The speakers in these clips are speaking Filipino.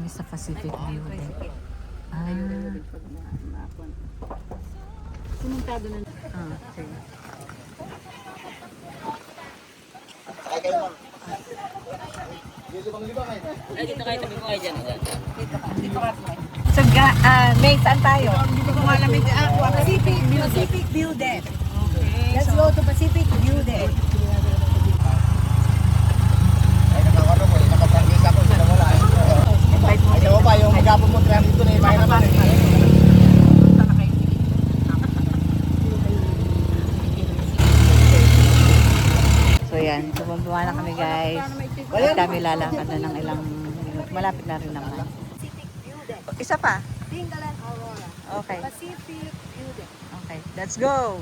kami sa Pacific View Deck. Ah, Sumentado na. sige. So, May, saan tayo? Hindi ko malamig Pacific View Deck. Okay. Let's go to Pacific View Deck. Ay, nakakano mo, nakaprangis ako, sila wala. Ay, daw ba, yung magapon mo traffic dito na ibahin naman eh. So yan, so bumaba na kami guys. At kami lalakad na ng ilang minute. Malapit na rin naman. Isa pa? Dingalan Aurora. Okay. Pacific View Deck. Okay, let's go!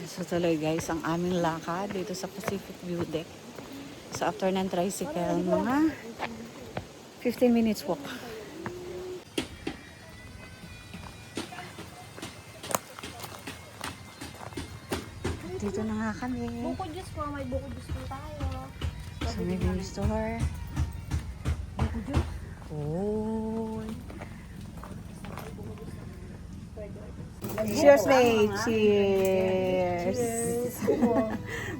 So tuloy guys, ang aming lakad dito sa Pacific View Deck. So after ng tricycle, mga 15 minutes walk. Dito na nga kami. Buko juice po, may buko juice po tayo. Sa Medium Store. Buko juice? Oh. Cheers, mate! Cheers!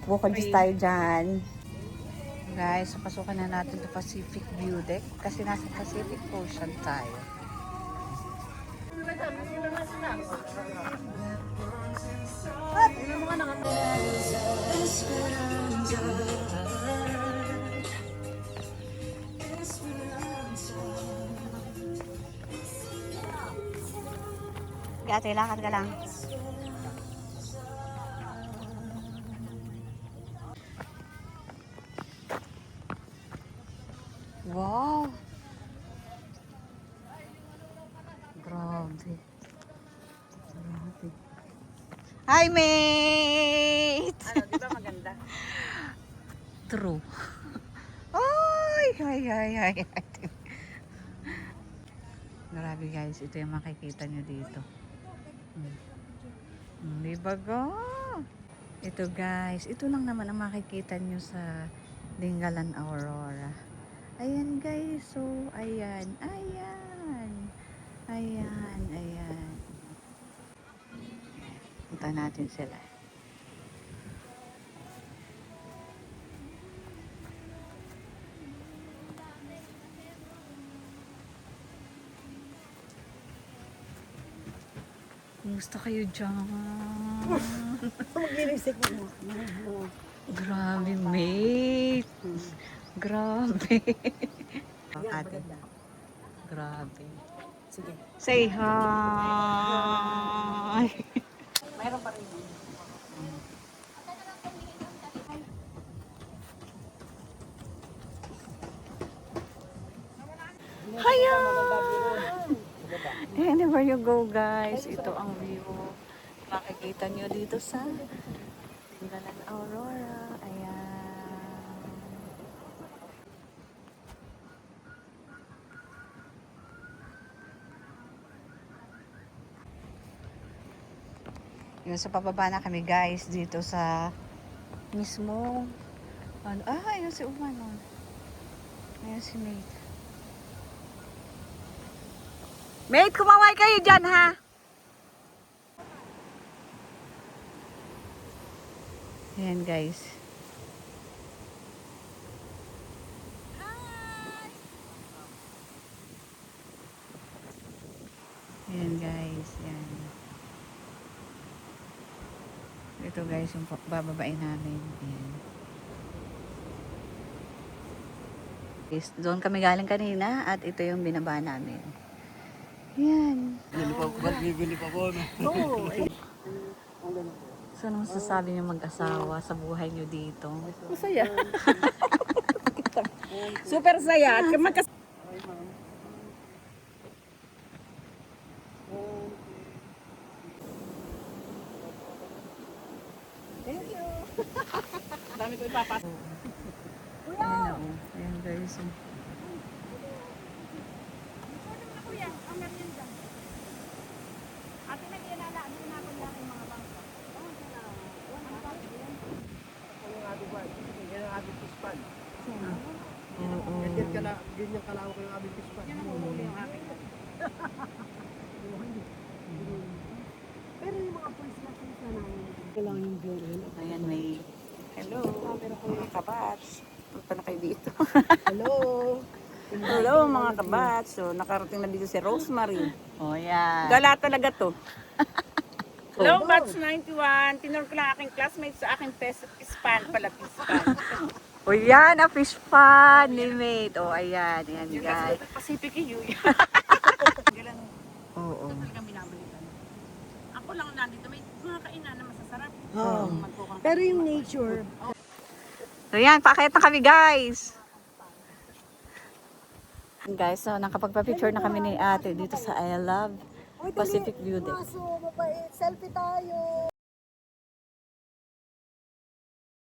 Bukod just tayo dyan. Guys, so pasukan na natin to Pacific View Deck kasi nasa Pacific Ocean tayo. Ate, lakad ka lang. Wow! Grabe. Grabe. Hi, mate! Ano, di ba maganda? True. Ay, ay. Grabe guys, ito yung makikita nyo dito. Di ba go? Ito guys, ito lang naman ang makikita nyo sa Dingalan Aurora. Ayan guys, so ayan. Punta natin sila. Kumusta kayo dyan? Mag-lipstick mo. Grabe, mate. Grabe. Ate. Grabe. Sige. Say hi. Mayroon pa rin. Hiya! Anywhere you go guys, ito ang view. Makikita nyo dito sa Dingalan Aurora. Ayan. Yun, so pababa na kami guys dito sa mismo ano, ayun si Uma no. Ayun si Mate. Mate, kumaway kayo dyan ha. Ayan guys. Ayan guys, yan. Ito guys, yung bababain namin. Ayan. Guys, doon kami galing kanina at ito yung binaba namin. Ayan. Bibili pa ko, no? Oo. So, ano masasabi niyo mag-asawa sa buhay niyo dito? Masaya. Super saya. At magkas... Thank you. Dami ko ipapasok. Ayan o. Ayan guys. Kuya, ang merienda. Ate na kinala, hindi na ako lang yung mga bangko. Yung ating fish pan. Ganyan kalawak yung aming fish pan. Yan ang uhuli yung akin. Pero yung mga pulse na namin. Kailangan yung biyahin. Ayan, may... Hello, mga kabats. Punta na kayo dito. Hello! Hello, mga kabats. So, nakarating na dito si Rosemary. Oh, yan. Gala talaga to. Hello, batch 91. Tinur ko lang aking classmates sa aking pispan pala pispan. O yan, a fish pan ni mate. O ayan, ayan guys. Pacific EU. Oo. Ito talaga binabalikan. Ako lang nandito, may mga kainan na masasarap. Oh. Pero yung nature, So yan, paakit na kami guys. Guys, so nakapagpa-picture na kami ni ate dito sa I Love Pacific View Deck. Selfie tayo!